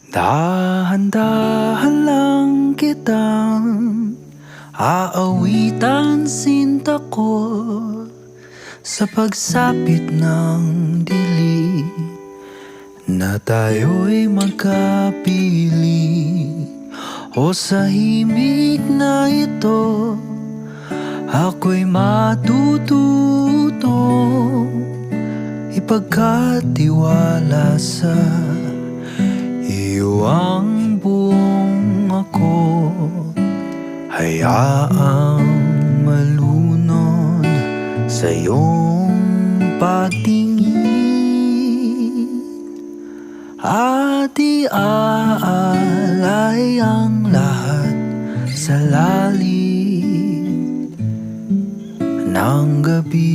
Dahan-dahan lang kitang aawitan sinta ko sa pagsapit ng dilim na tayo'y magkapiling. O sa himig na ito ako'y matututong ipagkatiwala sa iyo ang buong ako. Hayaang malunod sa iyong pagtingin at iaalay ang lahat sa lalim ng gabi.